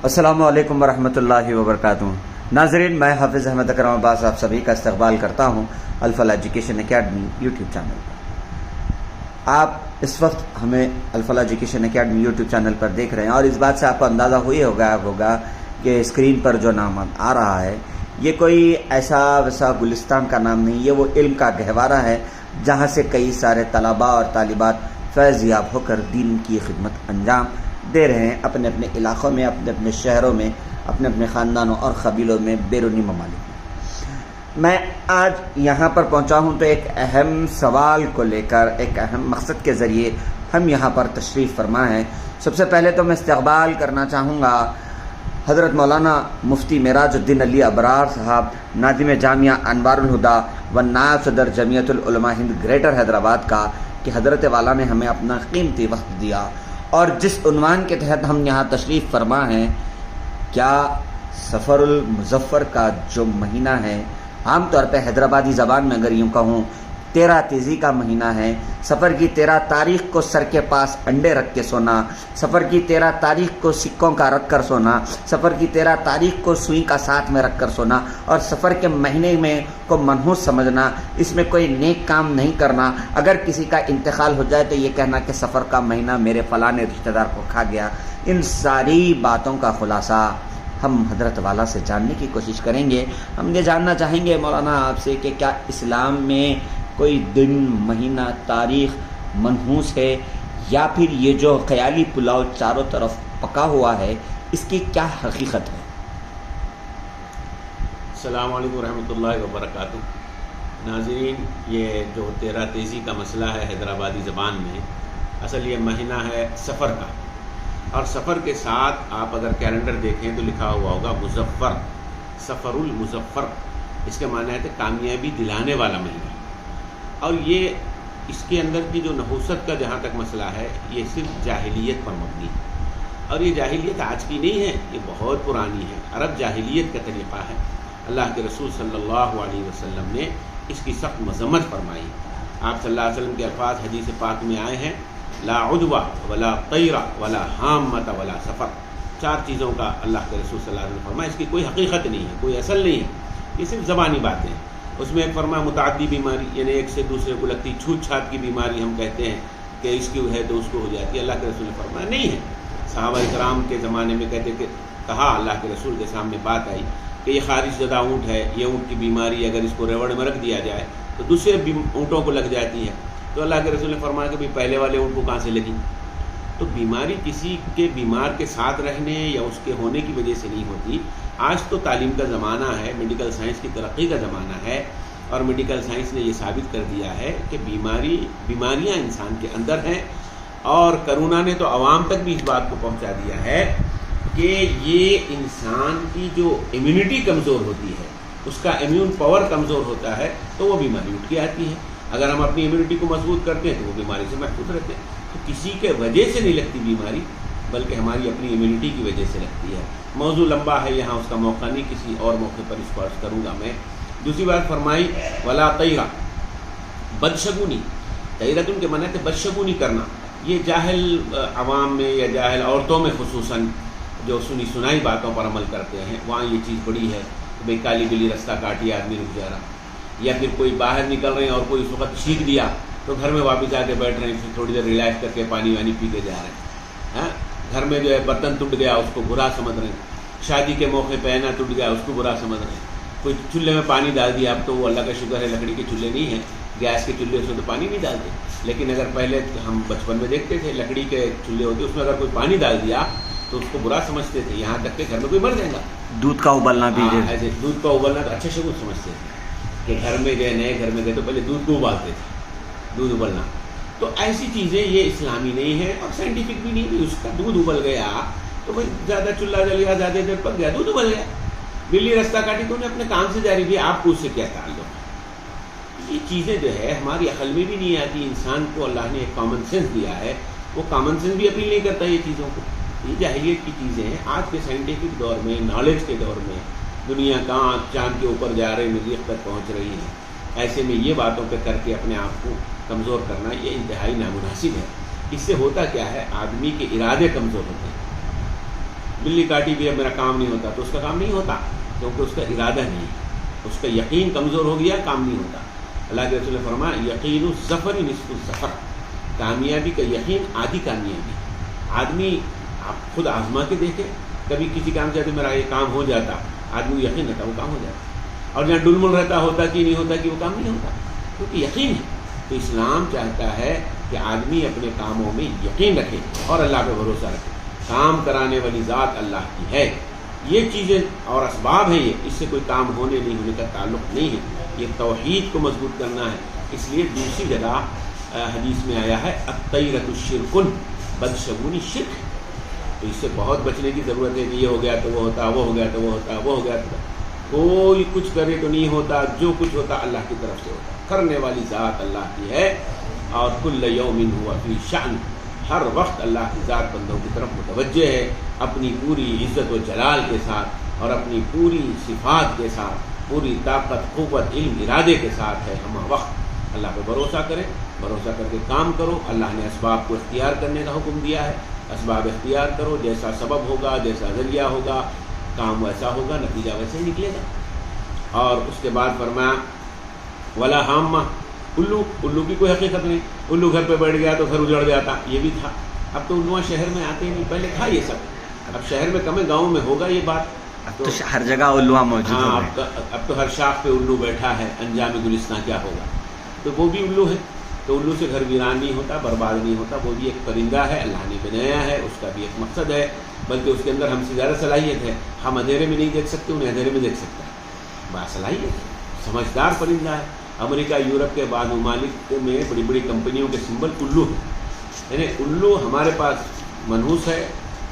السلام علیکم ورحمۃ اللہ وبرکاتہ۔ ناظرین، میں حافظ احمد اکرم عباس آپ سبھی کا استقبال کرتا ہوں الفلاح ایجوکیشن اکیڈمی یوٹیوب چینل پر۔ آپ اس وقت ہمیں الفلاح ایجوکیشن اکیڈمی یوٹیوب چینل پر دیکھ رہے ہیں، اور اس بات سے آپ کو اندازہ ہوگا کہ اسکرین پر جو نام آ رہا ہے یہ کوئی ایسا ویسا گلستان کا نام نہیں، یہ وہ علم کا گہوارہ ہے جہاں سے کئی سارے طلباء اور طالبات فیض یاب ہو کر دین کی خدمت انجام دے رہے ہیں، اپنے اپنے علاقوں میں، اپنے اپنے شہروں میں، اپنے اپنے خاندانوں اور قبیلوں میں، بیرونی ممالک میں۔ میں آج یہاں پر پہنچا ہوں تو ایک اہم سوال کو لے کر، ایک اہم مقصد کے ذریعے ہم یہاں پر تشریف فرما ہیں۔ سب سے پہلے تو میں استقبال کرنا چاہوں گا حضرت مولانا مفتی معراج الدین علی ابرار صاحب، ناظم جامعہ انوار الہدا و نائب صدر جمعیت العلماء ہند گریٹر حیدرآباد کا، کہ حضرت والا نے ہمیں اپنا قیمتی وقت دیا، اور جس عنوان کے تحت ہم یہاں تشریف فرما ہیں، کیا سفر المظفر کا جو مہینہ ہے، عام طور پہ حیدرآبادی زبان میں اگر یوں کہوں 13 تیزی کا مہینہ ہے، سفر کی 13 تاریخ کو سر کے پاس انڈے رکھ کے سونا، سفر کی 13 تاریخ کو سکوں کا رکھ کر سونا، سفر کی 13 تاریخ کو سوئی کا ساتھ میں رکھ کر سونا، اور سفر کے مہینے میں کو منحوس سمجھنا، اس میں کوئی نیک کام نہیں کرنا، اگر کسی کا انتقال ہو جائے تو یہ کہنا کہ سفر کا مہینہ میرے فلاں رشتہ دار کو کھا گیا۔ ان ساری باتوں کا خلاصہ ہم حضرت والا سے جاننے کی کوشش کریں گے۔ ہم یہ جاننا چاہیں گے مولانا آپ سے کہ کیا اسلام میں کوئی دن، مہینہ، تاریخ منحوس ہے، یا پھر یہ جو خیالی پلاؤ چاروں طرف پکا ہوا ہے اس کی کیا حقیقت ہے؟ السلام علیکم ورحمۃ اللہ وبرکاتہ۔ ناظرین، یہ جو 13 تیزی کا مسئلہ ہے حیدرآبادی زبان میں، اصل یہ مہینہ ہے سفر کا، اور سفر کے ساتھ آپ اگر کیلنڈر دیکھیں تو لکھا ہوا ہوگا مظفر، سفر المظفر، اس کے معنی ہے کہ کامیابی دلانے والا مہینہ۔ اور یہ اس کے اندر کی جو نحوست کا جہاں تک مسئلہ ہے، یہ صرف جاہلیت پر مبنی ہے، اور یہ جاہلیت آج کی نہیں ہے، یہ بہت پرانی ہے، عرب جاہلیت کا طریقہ ہے۔ اللہ کے رسول صلی اللہ علیہ وسلم نے اس کی سخت مذمت فرمائی۔ آپ صلی اللہ علیہ وسلم کے الفاظ حدیث پاک میں آئے ہیں، لا عدوہ ولا طیرہ ولا حامۃ ولا سفر۔ 4 چیزوں کا اللہ کے رسول صلی اللہ علیہ وسلم نے فرمایا، اس کی کوئی حقیقت نہیں ہے، کوئی اصل نہیں ہے، یہ صرف زبانی باتیں ہیں۔ اس میں ایک فرمایا متعدی بیماری، یعنی ایک سے دوسرے کو لگتی چھوت چھات کی بیماری ہم کہتے ہیں کہ اس کی ہے تو اس کو ہو جاتی ہے، اللہ کے رسول نے فرمایا نہیں ہے۔ صحابہ کرام کے زمانے میں کہتے کہ کہا، اللہ کے رسول کے سامنے بات آئی کہ یہ خارج زدہ اونٹ ہے، یہ اونٹ کی بیماری اگر اس کو ریوڑ میں رکھ دیا جائے تو دوسرے اونٹوں کو لگ جاتی ہے، تو اللہ کے رسول نے فرمایا کہ پہلے والے اونٹ کو کہاں سے لگی؟ تو بیماری کسی کے بیمار کے ساتھ رہنے یا اس کے ہونے کی وجہ سے نہیں ہوتی۔ آج تو تعلیم کا زمانہ ہے، میڈیکل سائنس کی ترقی کا زمانہ ہے، اور میڈیکل سائنس نے یہ ثابت کر دیا ہے کہ بیماریاں انسان کے اندر ہیں، اور کرونا نے تو عوام تک بھی اس بات کو پہنچا دیا ہے کہ یہ انسان کی جو امیونٹی کمزور ہوتی ہے، اس کا امیون پاور کمزور ہوتا ہے تو وہ بیماری اٹھ کے آتی ہے۔ اگر ہم اپنی امیونٹی کو مضبوط کرتے ہیں تو وہ بیماری سے محفوظ رہتے ہیں۔ تو کسی کے وجہ سے نہیں لگتی بیماری، بلکہ ہماری اپنی امیونٹی کی وجہ سے لگتی ہے۔ موضوع لمبا ہے، یہاں اس کا موقع نہیں، کسی اور موقع پر اس کو عرض کروں گا میں۔ دوسری بات فرمائی ولا طیرہ، بدشگونی، طیرتن کے معنی ہے بدشگونی کرنا۔ یہ جاہل عوام میں یا جاہل عورتوں میں خصوصاً جو سنی سنائی باتوں پر عمل کرتے ہیں، وہاں یہ چیز بڑی ہے کہ بھئی کالی بلی رستہ کاٹی آدمی رک جا رہا، یا پھر کوئی باہر نکل رہے ہیں اور کوئی اس وقت چھینک دیا تو گھر میں واپس آ کے بیٹھ رہے ہیں، پھر تھوڑی دیر ریلیکس کر کے پانی وانی پی کے جا رہے ہیں۔ ہاں، گھر میں جو ہے برتن ٹوٹ گیا اس کو برا سمجھ رہے ہیں، شادی کے موقع پہ اینا ٹوٹ گیا اس کو برا سمجھ رہے ہیں، کوئی چولہے میں پانی ڈال دیا، اب تو وہ اللہ کا شکر ہے لکڑی کے چولہے نہیں ہیں، گیس کے چولہے اس میں تو پانی نہیں ڈالتے، لیکن اگر پہلے ہم بچپن میں دیکھتے تھے لکڑی کے چولہے ہوتے، اس میں اگر کوئی پانی ڈال دیا تو اس کو برا سمجھتے تھے، یہاں تک کہ گھر میں کوئی مر جائے گا۔ دودھ کا ابلنا بھی ایسے دودھ کا ابلنا تو اچھا شگون سمجھتے تھے کہ گھر میں گئے، نئے گھر میں گئے تو پہلے دودھ کو ابالتے تھے، دودھ ابلنا۔ تو ایسی چیزیں یہ اسلامی نہیں ہے اور سائنٹیفک بھی نہیں، اس کا دودھ ابل گیا تو بھائی زیادہ چولہا جل گیا، زیادہ دیر پک گیا، دودھ ابل گیا۔ بلی رستہ کاٹی تو انہیں اپنے کام سے جاری بھی، آپ کو اس سے کیا تعلق؟ یہ چیزیں جو ہے ہماری عقل میں بھی نہیں آتی۔ انسان کو اللہ نے ایک کامن سینس دیا ہے، وہ کامن سینس بھی اپیل نہیں کرتا یہ چیزوں کو۔ یہ جاہلیت کی چیزیں ہیں۔ آج کے سائنٹیفک دور میں، نالج کے دور میں، دنیا کہاں چاند کے اوپر جا رہے، مریخ تک پہنچ رہی ہے، ایسے میں یہ باتوں پہ کر کے اپنے آپ کو کمزور کرنا یہ انتہائی نامناسب ہے۔ اس سے ہوتا کیا ہے، آدمی کے ارادے کمزور ہوتے ہیں۔ بلی کاٹی بھی اب میرا کام نہیں ہوتا، تو اس کا کام نہیں ہوتا کیونکہ اس کا ارادہ نہیں ہے، اس کا یقین کمزور ہو گیا، کام نہیں ہوتا۔ اللہ کے رسول نے فرمایا یقین الظفر نصف الظفر، کامیابی کا یقین آدھی کامیابی۔ آدمی آپ خود آزما کے دیکھیں، کبھی کسی کام سے میرا یہ کام ہو جاتا، آدمی کو یقین رہتا وہ کام ہو جاتا، اور جہاں ڈلمل رہتا ہوتا کہ نہیں ہوتا کہ وہ کام نہیں ہوتا، کیونکہ یقین ہے۔ تو اسلام چاہتا ہے کہ آدمی اپنے کاموں میں یقین رکھے اور اللہ پہ بھروسہ رکھے۔ کام کرانے والی ذات اللہ کی ہے، یہ چیزیں اور اسباب ہیں، یہ اس سے کوئی کام ہونے نہیں ہونے کا تعلق نہیں ہے، یہ توحید کو مضبوط کرنا ہے۔ اس لیے دوسری جگہ حدیث میں آیا ہے الطیرۃ شرک، بدشگونی شرک ہے، تو اس سے بہت بچنے کی ضرورت ہے کہ یہ ہو گیا تو وہ ہوتا، وہ ہو گیا تو وہ ہوتا، وہ ہو گیا تو کوئی کچھ کرے تو نہیں ہوتا، جو کچھ ہوتا اللہ کی طرف سے ہوتا، کرنے والی ذات اللہ کی ہے۔ اور کل یوم ہوا فی شأن، ہر وقت اللہ کی ذات بندوں کی طرف متوجہ ہے، اپنی پوری عزت و جلال کے ساتھ اور اپنی پوری صفات کے ساتھ، پوری طاقت، قوت، علم، ارادے کے ساتھ ہے۔ ہم وقت اللہ پہ بھروسہ کریں، بھروسہ کر کے کام کرو۔ اللہ نے اسباب کو اختیار کرنے کا حکم دیا ہے، اسباب اختیار کرو، جیسا سبب ہوگا، جیسا ذریعہ ہوگا، کام ویسا ہوگا، نتیجہ ویسے ہی نکلے گا۔ اور اس کے بعد فرمایا ولا ہامہ، الو کی کوئی حقیقت نہیں، الو گھر پہ بیٹھ گیا تو گھر اجڑ جاتا، یہ بھی تھا۔ اب تو الو شہر میں آتے نہیں، پہلے تھا یہ سب، اب شہر میں کم ہے، گاؤں میں ہوگا یہ بات۔ اب تو ہر جگہ الو موجود ہاں، ہو گئے۔ اب تو ہر شاخ پہ الو بیٹھا ہے، انجام گلستان کیا ہوگا، تو وہ بھی الو ہے۔ تو الو سے گھر ویران نہیں ہوتا، برباد نہیں ہوتا، وہ بھی ایک پرندہ ہے، اللہ نے بنایا ہے، اس کا بھی ایک مقصد ہے، بلکہ اس کے اندر ہم سے زیادہ صلاحیت ہے۔ ہم اندھیرے میں نہیں دیکھ سکتے، انہیں اندھیرے میں دیکھ سکتا ہے، باصلاحیت ہے، سمجھدار پرندہ ہے۔ امریکہ، یورپ کے بعض ممالک میں بڑی بڑی کمپنیوں کے سمبل الو ہے، یعنی الو ہمارے پاس منحوس ہے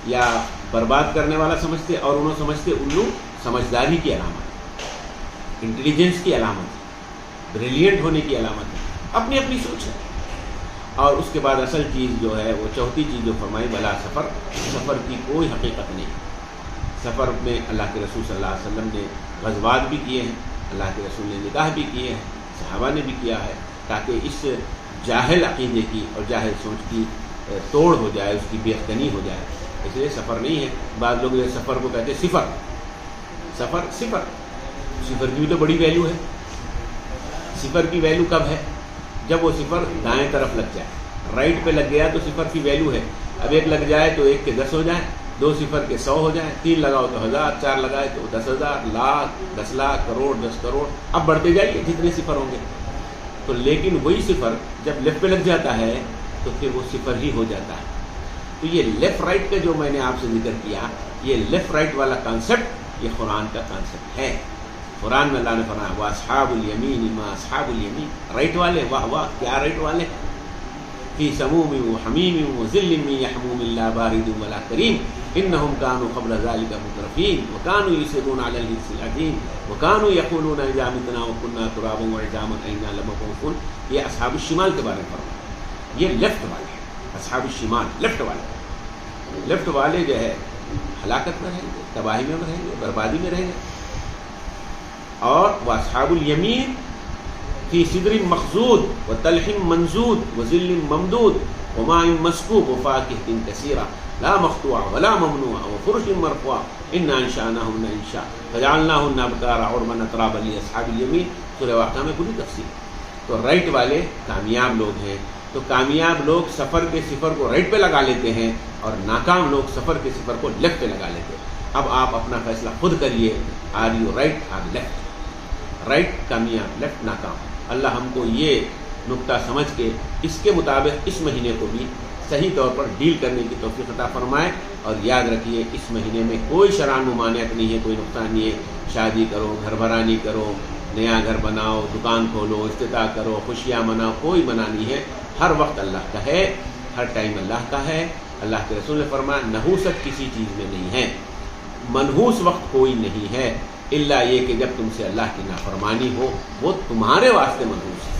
یا برباد کرنے والا سمجھتے، اور انہوں سمجھتے الو سمجھداری کی علامت ہے، انٹیلیجنس کی علامت ہے، بریلینٹ ہونے کی علامت ہے، اپنی اپنی سوچ ہے۔ اور اس کے بعد اصل چیز جو ہے وہ چوتھی چیز جو فرمائی بلا سفر، سفر کی کوئی حقیقت نہیں۔ سفر میں اللہ کے رسول صلی اللہ علیہ وسلم نے غزوات بھی کیے ہیں، اللہ کے رسول نے نکاح بھی کیے ہیں، صحابہ نے بھی کیا ہے، تاکہ اس جاہل عقیدے کی اور جاہل سوچ کی توڑ ہو جائے، اس کی بے یقینی ہو جائے۔ اس لیے سفر نہیں ہے۔ بعض لوگ یہ سفر کو کہتے ہیں صفر، سفر صفر، صفر کی بھی تو بڑی ویلیو ہے۔ صفر کی ویلیو کب ہے؟ جب وہ صفر دائیں طرف لگ جائے، رائٹ پہ لگ گیا تو صفر کی ویلیو ہے۔ اب ایک لگ جائے تو 1 کے 10 ہو جائیں، 2 صفر کے 100 ہو جائیں، 3 لگاؤ تو 1000، 4 لگائے تو 10,000، لاکھ، 10 لاکھ، کروڑ، 10 کروڑ، اب بڑھتے جائیے جتنے صفر ہوں گے۔ تو لیکن وہی صفر جب لیفٹ پہ لگ جاتا ہے تو پھر وہ صفر ہی ہو جاتا ہے۔ تو یہ لیفٹ رائٹ کا جو میں نے آپ سے ذکر کیا، یہ لیفٹ رائٹ والا کانسیپٹ یہ قرآن کا کانسیپٹ ہے۔ قرآن میں اللہ نے فرمایا وَأَصْحَابُ الْيَمِينِ مَا أَصْحَابُ الْيَمِينِ، رائٹ والے، واہ واہ کیا رائٹ والے، فِي سَمُومٍ وَحَمِيمٍ وَظِلٍّ مِّن يَحْمُومٍ لَّا بَارِدٍ وَلَا كَرِيمٍ إِنَّهُمْ كَانُوا قَبْلَ ذَلِكَ مُتْرَفِينَ وَكَانُوا يُصِرُّونَ عَلَى الْحِنثِ الْعَظِيمِ وَكَانُوا يَقُولُونَ إِذَا مِتْنَا وَكُنَّا تُرَابًا وَعِظَامًا أَإِنَّا لَمَبْعُوثُونَ۔ یہ اصحاب الشمال کے بارے میں فرمایا، یہ لیفٹ والے ہیں، اصحاب الشمال لیفٹ والے۔ لیفٹ والے جو ہے ہلاکت میں رہیں گے، تباہی میں رہیں گے، بربادی میں رہیں گے۔ اور واصحاب الیمین فی صدر مخضود وطلح منضود وظل ممدود وماء مسکوب وفاکہۃ کثیرہ لا مقطوعہ ولا ممنوعہ وفرش مرفوعہ انا انشأناہن انشاء فجعلناہن ابکارا عربا اترابا لاصحاب الیمین۔ سورہ واقعہ میں پوری تفصیل۔ تو رائٹ والے کامیاب لوگ ہیں۔ تو کامیاب لوگ سفر کے صفر کو رائٹ پہ لگا لیتے ہیں اور ناکام لوگ سفر کے صفر کو لیفٹ پہ لگا لیتے ہیں۔ اب آپ اپنا فیصلہ خود کریے، are you right or left? Right کامیاب، لیفٹ ناکام۔ اللہ ہم کو یہ نقطہ سمجھ کے اس کے مطابق اس مہینے کو بھی صحیح طور پر ڈیل کرنے کی توفیق عطا فرمائے۔ اور یاد رکھیے اس مہینے میں کوئی شران ممانعت نہیں ہے، کوئی نقصان نہیں ہے۔ شادی کرو، گھر بھرانی کرو، نیا گھر بناؤ، دکان کھولو، افتتاح کرو، خوشیاں مناؤ، کوئی منع نہیں ہے۔ ہر وقت اللہ کا ہے، ہر ٹائم اللہ کا ہے۔ اللہ کے رسول نے فرمایا نحوست کسی چیز میں نہیں ہے، منحوس وقت کوئی نہیں ہے، الا یہ کہ جب تم سے اللہ کی نافرمانی ہو، وہ تمہارے واسطے منحوس ہے۔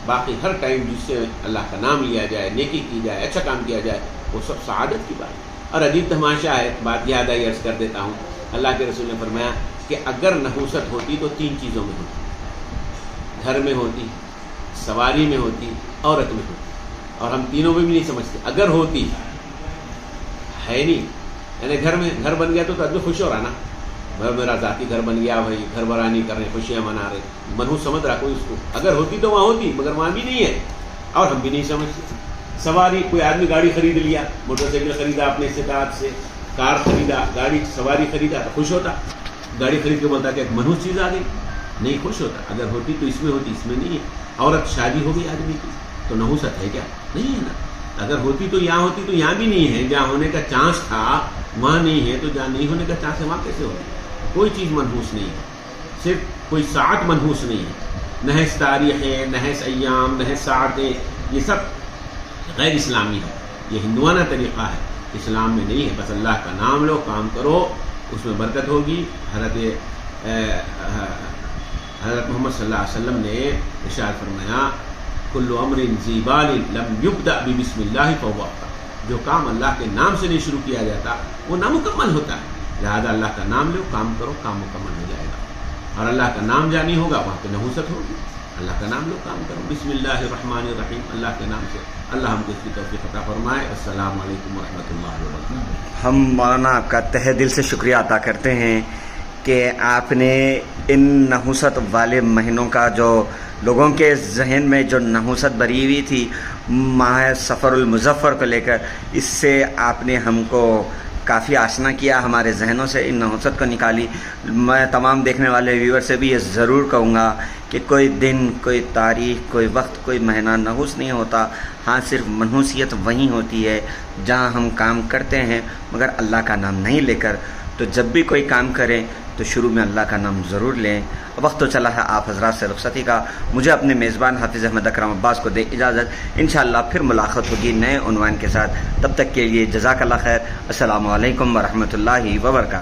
باقی ہر ٹائم جس سے اللہ کا نام لیا جائے، نیکی کی جائے، اچھا کام کیا جائے، وہ سب سعادت کی بات ہے۔ اور عجیب تماشا ہے، بات یاد آئی عرض کر دیتا ہوں۔ اللہ کے رسول نے فرمایا کہ اگر نحوست ہوتی تو 3 چیزوں میں ہوتی، گھر میں ہوتی، سواری میں ہوتی، عورت میں ہوتی، اور ہم تینوں میں بھی نہیں سمجھتے۔ اگر ہوتی ہے نہیں، یعنی گھر بن گیا تو آدمی خوش ہو رہا نا، میرا ذاتی گھر بن گیا، بھائی گھر برانی کر رہے، خوشیاں منا رہے، منحوس سمجھ رہا کوئی اس کو. اگر ہوتی تو وہاں ہوتی، مگر وہاں بھی نہیں ہے اور ہم بھی نہیں سمجھتے. سواری، کوئی آدمی گاڑی خرید لیا، موٹر سائیکل خریدا اپنے استطاعت سے، کار خریدا، گاڑی سواری خریدا تو خوش ہوتا. گاڑی خرید کے بولتا کہ ایک منحوس چیز آ گئی، نہیں خوش ہوتا. اگر ہوتی تو اس میں ہوتی، اس میں نہیں ہے. عورت شادی ہو گئی آدمی کی تو نحوست ہے کیا؟ نہیں ہے نا. اگر ہوتی تو یہاں ہوتی، تو یہاں بھی نہیں ہے. جہاں ہونے کا چانس تھا وہاں نہیں ہے، تو جہاں نہیں ہونے کا چانس ہے وہاں کیسے ہوگی؟ کوئی چیز منحوس نہیں ہے، صرف کوئی ساعت منحوس نہیں ہے. نحس تاریخیں، نحس ایام، نحس ساعتیں، یہ سب غیر اسلامی ہے. یہ ہندوانہ طریقہ ہے، اسلام میں نہیں ہے. بس اللہ کا نام لو، کام کرو، اس میں برکت ہوگی. حضرت محمد صلی اللہ علیہ وسلم نے ارشاد فرمایا کل امر ذی بال لم یبدأ بسم اللہ فهو ابتر. جو کام اللہ کے نام سے نہیں شروع کیا جاتا وہ نامکمل ہوتا ہے. لہذا اللہ کا نام لو، کام کرو، کام مکمل ہو جائے گا. اور اللہ کا نام جا نہیں ہوگا وہاں پہ نحوست ہوگی. اللہ کا نام لو، کام کرو. بسم اللہ الرحمن الرحیم، اللہ کے نام سے. اللہ ہم کو اس کی توفیق عطا فرمائے. السلام علیکم ورحمۃ اللہ وبرکاتہ. ہم مولانا آپ کا تہہ دل سے شکریہ ادا کرتے ہیں کہ آپ نے ان نحوست والے مہینوں کا، جو لوگوں کے ذہن میں جو نحوست بری ہوئی تھی ماہ سفر المظفر کو لے کر، اس سے آپ نے ہم کو کافی آشنا کیا، ہمارے ذہنوں سے ان نحوست کو نکالی. میں تمام دیکھنے والے ویور سے بھی یہ ضرور کہوں گا کہ کوئی دن، کوئی تاریخ، کوئی وقت، کوئی مہینہ نحوس نہیں ہوتا. ہاں، صرف منحوسیت وہیں ہوتی ہے جہاں ہم کام کرتے ہیں مگر اللہ کا نام نہیں لے کر. تو جب بھی کوئی کام کریں تو شروع میں اللہ کا نام ضرور لیں. وقت تو چلا ہے آپ حضرات سے رخصتی کا. مجھے اپنے میزبان حافظ احمد اکرم عباس کو دے اجازت. انشاءاللہ پھر ملاقات ہوگی نئے عنوان کے ساتھ. تب تک کے لیے جزاک اللہ خیر. السلام علیکم ورحمۃ اللہ وبرکاتہ.